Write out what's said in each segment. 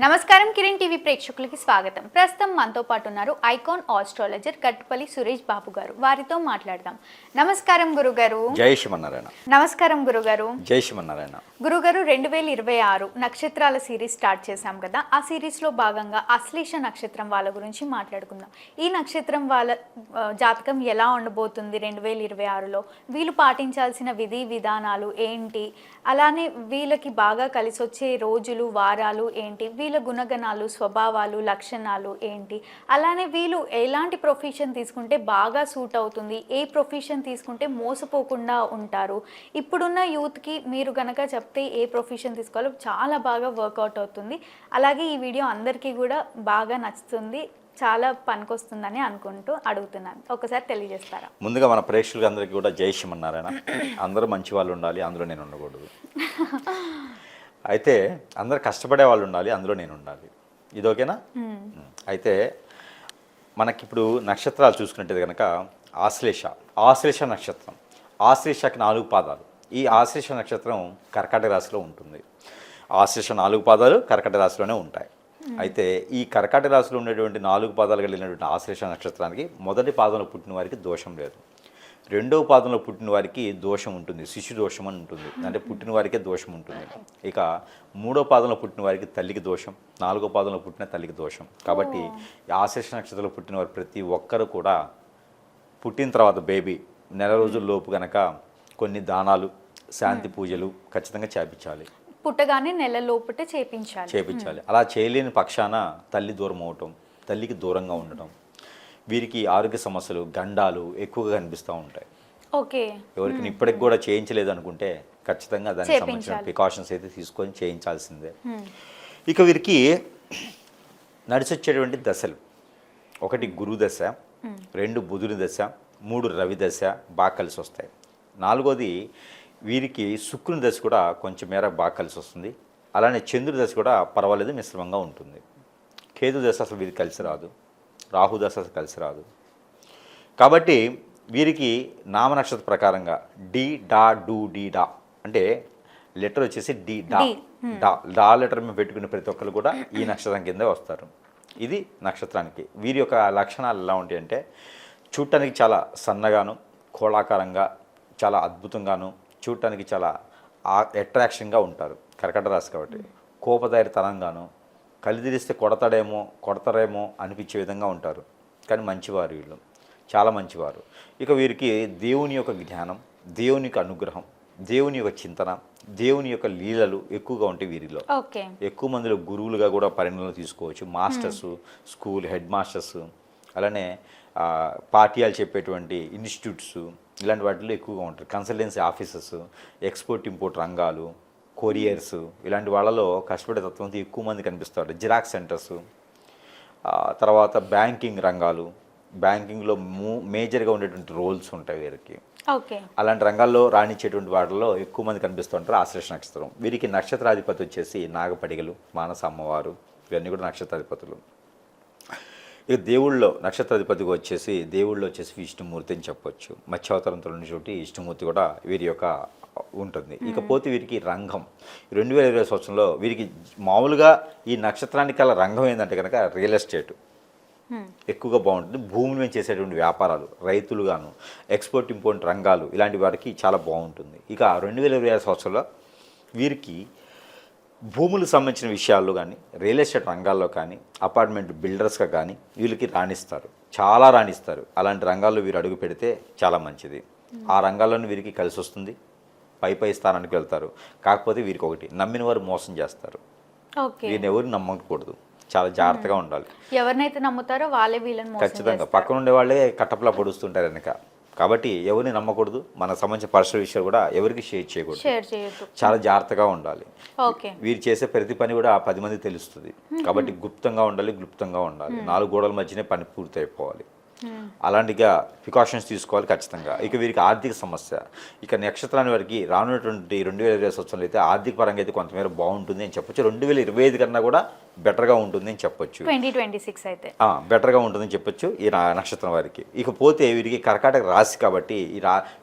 నమస్కారం కిరణ్ టీవీ ప్రేక్షకులకి స్వాగతం. ప్రస్తుతం మనతో పాటు ఉన్నారు ఐకాన్ ఆస్ట్రాలజర్ గట్టుపల్లి సురేష్ బాబు గారు. వారితో మాట్లాడదాం. నమస్కారం గురుగారు. జై శ్రీమన్నారాయణ. నమస్కారం గురుగారు. జై శ్రీమన్నారాయణ. గురుగారు 2026 నక్షత్రాల సిరీస్ స్టార్ట్ చేశాం కదా. ఆ సిరీస్ లో భాగంగా అశ్లేష నక్షత్రం వాళ్ళ గురించి మాట్లాడుకుందాం. ఈ నక్షత్రం వాళ్ళ జాతకం ఎలా ఉండబోతుంది 2026లో, వీళ్ళు పాటించాల్సిన విధి విధానాలు ఏంటి, అలానే వీళ్ళకి బాగా కలిసి వచ్చే రోజులు వారాలు ఏంటి, వీళ్ళ గుణగణాలు స్వభావాలు లక్షణాలు ఏంటి, అలానే వీళ్ళు ఎలాంటి ప్రొఫెషన్ తీసుకుంటే బాగా సూట్ అవుతుంది, ఏ ప్రొఫెషన్ తీసుకుంటే మోసపోకుండా ఉంటారు, ఇప్పుడున్న యూత్కి మీరు కనుక చెప్తే ఏ ప్రొఫెషన్ తీసుకోవాలో చాలా బాగా వర్కౌట్ అవుతుంది. అలాగే ఈ వీడియో అందరికీ కూడా బాగా నచ్చుతుంది, చాలా పనికొస్తుందని అనుకుంటూ అడుగుతున్నాను. ఒకసారి తెలియజేస్తారా? ముందుగా మన ప్రేక్షకులకి అందరికీ కూడా జై శ్రీమన్నారాయణ. అందరూ మంచి వాళ్ళు ఉండాలి, అందులో నేను ఉండకూడదు. అయితే అందరు కష్టపడే వాళ్ళు ఉండాలి, అందులో నేను ఉండాలి. ఇది ఓకేనా? అయితే మనకిప్పుడు నక్షత్రాలు చూసుకున్నట్టు కనుక ఆశ్లేష నక్షత్రం. ఆశ్లేషకి 4 పాదాలు. ఈ ఆశ్లేష నక్షత్రం కర్కాటక రాశిలో ఉంటుంది. ఆశ్లేష 4 పాదాలు కర్కాటక రాశిలోనే ఉంటాయి. అయితే ఈ కర్కాటక రాశిలో ఉండేటువంటి 4 పాదాలు కలిగినటువంటి ఆశ్లేష నక్షత్రానికి మొదటి పాదంలో పుట్టిన వారికి దోషం లేదు, రెండవ పాదంలో పుట్టిన వారికి దోషం ఉంటుంది, శిశు దోషం అని ఉంటుంది, అంటే పుట్టిన వారికే దోషం ఉంటుంది. ఇక 3వ పాదంలో పుట్టిన వారికి తల్లికి దోషం, 4వ పాదంలో పుట్టిన తల్లికి దోషం. కాబట్టి ఆశ్లేష నక్షత్రంలో పుట్టిన వారు ప్రతి ఒక్కరు కూడా పుట్టిన తర్వాత బేబీ నెల రోజుల లోపు కనుక కొన్ని దానాలు శాంతి పూజలు ఖచ్చితంగా చేపించాలి. పుట్టగానే నెల లోపటే చేపించాలి. అలా చేయలేని పక్షాన తల్లి దూరం అవటం, తల్లికి దూరంగా ఉండటం, వీరికి ఆరోగ్య సమస్యలు గండాలు ఎక్కువగా కనిపిస్తూ ఉంటాయి. ఓకే. ఎవరికి ఇప్పటికి కూడా చేయించలేదు అనుకుంటే ఖచ్చితంగా దానికి సంబంధించిన ప్రికాషన్స్ అయితే తీసుకొని చేయించాల్సిందే. ఇక వీరికి నడిచొచ్చేటువంటి దశలు: 1 గురు దశ, 2 బుధుని దశ, 3 రవి దశ బాగా కలిసి వస్తాయి. 4వది వీరికి శుక్రుని దశ కూడా కొంచెం మేర బాగా కలిసి వస్తుంది. అలానే చంద్రుడి దశ కూడా పర్వాలేదు, మిశ్రమంగా ఉంటుంది. కేతు దశ అసలు వీరికి కలిసి రాదు, రాహు దశ అసలు కలిసి రాదు. కాబట్టి వీరికి నామనక్షత్ర ప్రకారంగా డి డా డు డి డా అంటే లెటర్ వచ్చేసి డి డా డా డా లెటర్ మేము పెట్టుకునే ప్రతి ఒక్కరు కూడా ఈ నక్షత్రం కింద వస్తారు. ఇది నక్షత్రానికి. వీరి యొక్క లక్షణాలు ఎలా ఉంటాయి అంటే చూడటానికి చాలా సన్నగాను, కోళాకారంగా, చాలా అద్భుతంగాను, చూడటానికి చాలా అట్రాక్షన్గా ఉంటారు. కర్కట రాశి కాబట్టి కోపదారితనంగాను, కలిదిరిస్తే కొడతారేమో అనిపించే విధంగా ఉంటారు. కానీ మంచివారు, వీళ్ళు చాలా మంచివారు. ఇక వీరికి దేవుని యొక్క జ్ఞానం, దేవుని యొక్క అనుగ్రహం, దేవుని యొక్క చింతన, దేవుని యొక్క లీలలు ఎక్కువగా ఉంటాయి వీరిలో. ఎక్కువ మందిలో గురువులుగా కూడా పరిణామం తీసుకోవచ్చు. మాస్టర్స్, స్కూల్ హెడ్ మాస్టర్స్, అలానే పాఠ్యాలు చెప్పేటువంటి ఇన్స్టిట్యూట్స్, ఇలాంటి వాటిలో ఎక్కువగా ఉంటారు. కన్సల్టెన్సీ ఆఫీసెస్, ఎక్స్పోర్ట్ ఇంపోర్ట్ రంగాలు, కొరియర్స్, ఇలాంటి వాళ్ళలో కష్టపడే తత్వంతో ఎక్కువ మంది కనిపిస్తారు. జిరాక్స్ సెంటర్స్, తర్వాత బ్యాంకింగ్ రంగాలు, బ్యాంకింగ్లో మేజర్గా ఉండేటువంటి రోల్స్ ఉంటాయి వీరికి. అలాంటి రంగాల్లో రాణించేటువంటి వాటిలో ఎక్కువ మంది కనిపిస్తూ ఉంటారు. ఆశ్లేష నక్షత్రం. వీరికి నక్షత్రాధిపతి వచ్చేసి నాగపడిగలు, మానస అమ్మవారు, ఇవన్నీ కూడా నక్షత్రాధిపతులు. ఇక దేవుళ్ళలో నక్షత్రాధిపతిగా వచ్చేసి విష్ణుమూర్తి అని చెప్పొచ్చు. మత్స్యావతారంతో చోటి విష్ణుమూర్తి కూడా వీరి యొక్క ఉంటుంది. ఇకపోతే వీరికి రంగం 2020 సంవత్సరంలో వీరికి మామూలుగా ఈ నక్షత్రానికి గల రంగం ఏంటంటే కనుక రియల్ ఎస్టేట్ ఎక్కువగా బాగుంటుంది. భూముల మీద చేసేటువంటి వ్యాపారాలు, రైతులుగాను, ఎక్స్పోర్ట్ ఇంపోర్ట్ రంగాలు, ఇలాంటి వారికి చాలా బాగుంటుంది. ఇక 2020 సంవత్సరంలో వీరికి భూములకు సంబంధించిన విషయాల్లో కానీ, రియల్ ఎస్టేట్ రంగాల్లో కానీ, అపార్ట్మెంట్ బిల్డర్స్గా కానీ వీళ్ళకి చాలా రాణిస్తారు. అలాంటి రంగాల్లో వీరు అడుగు పెడితే చాలా మంచిది. ఆ రంగాల్లోనే వీరికి కలిసి వస్తుంది, పై స్థానానికి వెళ్తారు. కాకపోతే వీరికి ఒకటి, నమ్మిన వారు మోసం చేస్తారు. వీరిని ఎవరిని నమ్మకూడదు, చాలా జాగ్రత్తగా ఉండాలి. ఎవరినైతే నమ్ముతారో వాళ్ళే వీళ్ళని ఖచ్చితంగా పక్కన ఉండే వాళ్ళే కట్టపలా పొడుస్తుంటారు వెనక. కాబట్టి ఎవరిని నమ్మకూడదు, మనకు సంబంధించిన పర్సనల్ విషయాలు కూడా ఎవరికి షేర్ చేయకూడదు, చాలా జాగ్రత్తగా ఉండాలి. వీరు చేసే ప్రతి పని కూడా 10 మందికి తెలుస్తుంది. కాబట్టి గుప్తంగా ఉండాలి, క్లుప్తంగా ఉండాలి. 4 గోడల మధ్యనే పని పూర్తి అయిపోవాలి. అలాంటిగా ప్రికాషన్స్ తీసుకోవాలి ఖచ్చితంగా. ఇక వీరికి ఆర్థిక సమస్య, ఇక నక్షత్రాన్ని వారికి రానున్నటువంటి 2020 సంవత్సరంలో అయితే ఆర్థిక పరంగా అయితే కొంతమేర బాగుంటుంది అని చెప్పొచ్చు. 2025 కన్నా కూడా బెటర్గా ఉంటుంది అని చెప్పొచ్చు. 2026 అయితే బెటర్గా ఉంటుందని చెప్పొచ్చు ఈ నక్షత్రం వారికి. ఇకపోతే వీరికి కర్కాటక రాశి కాబట్టి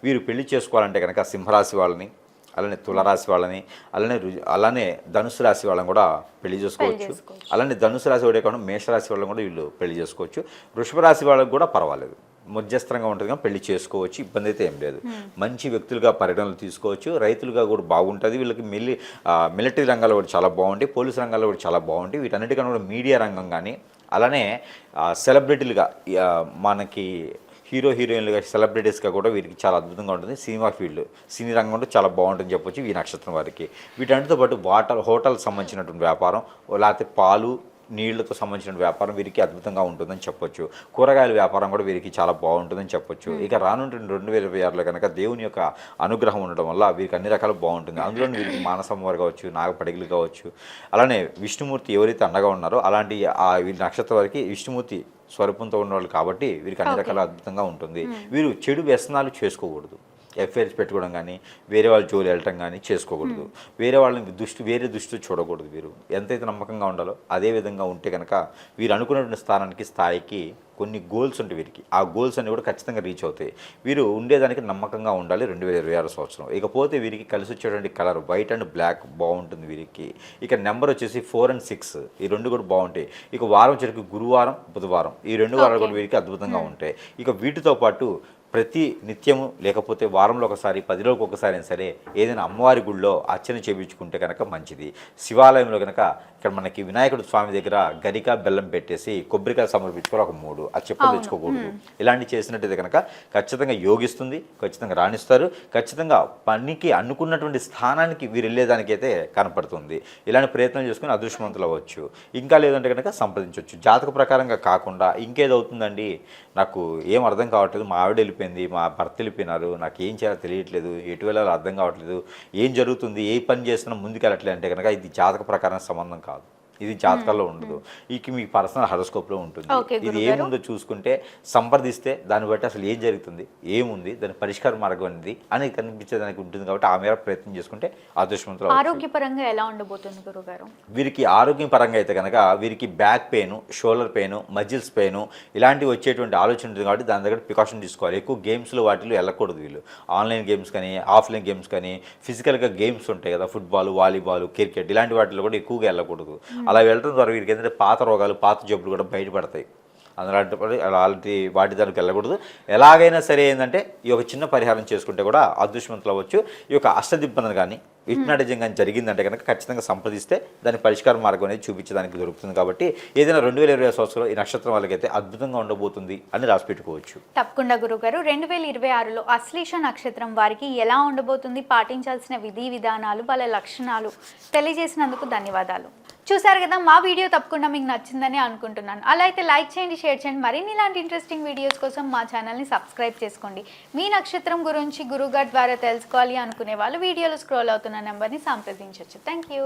వీరు పెళ్లి చేసుకోవాలంటే కనుక సింహరాశి వాళ్ళని, అలానే తులరాశి వాళ్ళని, అలానే ధనుసు రాశి వాళ్ళని కూడా పెళ్లి చేసుకోవచ్చు. అలానే ధనుసు రాశి వాడే కాకుండా మేషరాశి వాళ్ళని కూడా వీళ్ళు పెళ్లి చేసుకోవచ్చు. వృషభ రాశి వాళ్ళకి కూడా పర్వాలేదు, మధ్యస్థంగా ఉంటుంది కానీ పెళ్లి చేసుకోవచ్చు, ఇబ్బంది అయితే ఏం లేదు. మంచి వ్యక్తులుగా పరిగణనలు తీసుకోవచ్చు. రైతులుగా కూడా బాగుంటుంది వీళ్ళకి. మిలిటరీ రంగాల్లో కూడా చాలా బాగుంటాయి, పోలీసు రంగాల్లో కూడా చాలా బాగుంటాయి. వీటన్నిటికన్నా కూడా మీడియా రంగం కానీ, అలానే సెలబ్రిటీలుగా మనకి హీరోయిన్లుగా సెలబ్రిటీస్గా కూడా వీరికి చాలా అద్భుతంగా ఉంటుంది. సినిమా ఫీల్డ్, సినీ రంగం కూడా చాలా బాగుంటుందని చెప్పొచ్చు ఈ నక్షత్రం వారికి. వీటన్నిటితో పాటు హోటల్కి సంబంధించినటువంటి వ్యాపారం, లేకపోతే పాలు నీళ్లతో సంబంధించిన వ్యాపారం వీరికి అద్భుతంగా ఉంటుందని చెప్పొచ్చు. కూరగాయల వ్యాపారం కూడా వీరికి చాలా బాగుంటుందని చెప్పొచ్చు. ఇక రానుంటే 2026లో కనుక దేవుని యొక్క అనుగ్రహం ఉండడం వల్ల వీరికి అన్ని రకాలు బాగుంటుంది. అందులో వీరికి మానసమ్మవారు కావచ్చు, నాగపడిగలు కావచ్చు, అలానే విష్ణుమూర్తి ఎవరైతే అండగా ఉన్నారో అలాంటి వీరి నక్షత్రం వారికి విష్ణుమూర్తి స్వరూపంతో ఉన్నవాళ్ళు కాబట్టి వీరికి అన్ని రకాల అద్భుతంగా ఉంటుంది. వీరు చెడు వ్యసనాలు చేసుకోకూడదు, ఎఫ్ఐఆర్స్ పెట్టుకోవడం కానీ, వేరే వాళ్ళ జోలి వెళ్ళటం కానీ చేసుకోకూడదు. వేరే వాళ్ళని వేరే దృష్టితో చూడకూడదు. వీరు ఎంతైతే నమ్మకంగా ఉండాలో అదే విధంగా ఉంటే కనుక వీరు అనుకున్నటువంటి స్థాయికి కొన్ని గోల్స్ ఉంటాయి వీరికి. ఆ గోల్స్ అన్ని కూడా ఖచ్చితంగా రీచ్ అవుతాయి. వీరు ఉండేదానికి నమ్మకంగా ఉండాలి 2026 సంవత్సరం. ఇకపోతే వీరికి కలిసి వచ్చేటువంటి కలర్ వైట్ అండ్ బ్లాక్ బాగుంటుంది వీరికి. ఇక నెంబర్ వచ్చేసి 4 and 6, ఈ రెండు కూడా బాగుంటాయి. ఇక వారం వచ్చేసరికి గురువారం, బుధవారం, ఈ 2 వారాలు కూడా వీరికి అద్భుతంగా ఉంటాయి. ఇక వీటితో పాటు ప్రతి నిత్యము లేకపోతే వారంలో ఒకసారి, 10 రోజులకు ఒకసారి అయినా సరే ఏదైనా అమ్మవారి గుడిలో అర్చన చేయించుకుంటే కనుక మంచిది. శివాలయంలో కనుక ఇక్కడ మనకి వినాయకుడు స్వామి దగ్గర గరిక బెల్లం పెట్టేసి కొబ్బరికాయ సమర్పించుకోవాలి ఒక 3, అది చెప్పులు తెచ్చుకోకూడదు. ఇలాంటివి చేసినట్టయితే కనుక ఖచ్చితంగా యోగిస్తుంది, ఖచ్చితంగా రాణిస్తారు. ఖచ్చితంగా పనికి అనుకున్నటువంటి స్థానానికి వీరు వెళ్ళేదానికైతే కనపడుతుంది. ఇలాంటి ప్రయత్నం చేసుకుని అదృష్టవంతులు అవ్వచ్చు. ఇంకా లేదంటే కనుక సంప్రదించవచ్చు. జాతక ప్రకారంగా కాకుండా ఇంకేదవుతుందండి, నాకు ఏం అర్థం కావట్లేదు, మా ఆవిడ వెళ్ళిపోయింది, మా భర్త వెళ్ళిపోయినారు, నాకు ఏం చేయాలో తెలియట్లేదు, ఎటు వెళ్ళాలో అర్థం కావట్లేదు, ఏం జరుగుతుంది, ఏ పని చేస్తున్నా ముందుకు వెళ్ళట్లేదు అంటే కనుక ఇది జాతక ప్రకారం సంబంధం కాదు. ఇది జాతకాల్లో ఉండదు. ఇక మీ పర్సనల్ హరోస్కోప్లో ఉంటుంది. ఇది ఏముందో చూసుకుంటే సంప్రదిస్తే దాన్ని బట్టి అసలు ఏం జరుగుతుంది, ఏముంది, దాని పరిష్కార మార్గం అనేది అని కనిపించేదానికి ఉంటుంది. కాబట్టి ఆ మేర ప్రయత్నం చేసుకుంటే అదృష్టవంతులు. ఆరోగ్యపరంగా ఎలా ఉండబోతుంది గురుగారు? వీరికి ఆరోగ్యం పరంగా అయితే కనుక వీరికి back pain, shoulder pain, muscles pain ఇలాంటివి వచ్చేటువంటి ఆలోచన ఉంటుంది. కాబట్టి దాని దగ్గర ప్రికాషన్ తీసుకోవాలి. ఎక్కువ గేమ్స్లో వాటిలో వెళ్ళకూడదు వీళ్ళు. ఆన్లైన్ గేమ్స్ కానీ, ఆఫ్లైన్ గేమ్స్ కానీ, ఫిజికల్గా గేమ్స్ ఉంటాయి కదా, ఫుట్బాల్, వాలీబాల్, క్రికెట్ ఇలాంటి వాటిలో కూడా ఎక్కువగా వెళ్ళకూడదు. అలా వెళ్ళడం ద్వారా వీరికి ఏంటంటే పాత రోగాలు, పాత జబ్బులు కూడా బయటపడతాయి. అలాంటి వాటి దానికి వెళ్ళకూడదు. ఎలాగైనా సరే ఏంటంటే ఈ యొక్క చిన్న పరిహారం చేసుకుంటే కూడా అదృష్టవంతులు అవ్వచ్చు. ఈ యొక్క అష్టదిబ్బనం కానీ, హిప్నాటిజం కానీ జరిగిందంటే కనుక ఖచ్చితంగా సంప్రదిస్తే దాని పరిష్కార మార్గం అనేది చూపించడానికి దొరుకుతుంది. కాబట్టి ఏదైనా 2026 సంవత్సరంలో ఈ నక్షత్రం వాళ్ళకైతే అద్భుతంగా ఉండబోతుంది అని రాసి పెట్టుకోవచ్చు. తప్పకుండా గురుగారు. 2026లో అశ్లేష నక్షత్రం వారికి ఎలా ఉండబోతుంది, పాటించాల్సిన విధి విధానాలు, వాళ్ళ లక్షణాలు తెలియజేసినందుకు ధన్యవాదాలు. చూసారు కదా, మా వీడియో తప్పకుండా మీకు నచ్చిందని అనుకుంటున్నాను. అలా అయితే లైక్ చేయండి, షేర్ చేయండి. మరిన్ని ఇలాంటి ఇంట్రెస్టింగ్ వీడియోస్ కోసం మా ఛానల్ని సబ్స్క్రైబ్ చేసుకోండి. మీ నక్షత్రం గురించి గురుగారి ద్వారా తెలుసుకోవాలి అనుకునే వాళ్ళు వీడియోలో స్క్రోల్ అవుతున్న నెంబర్ని సంప్రదించవచ్చు. Thank you.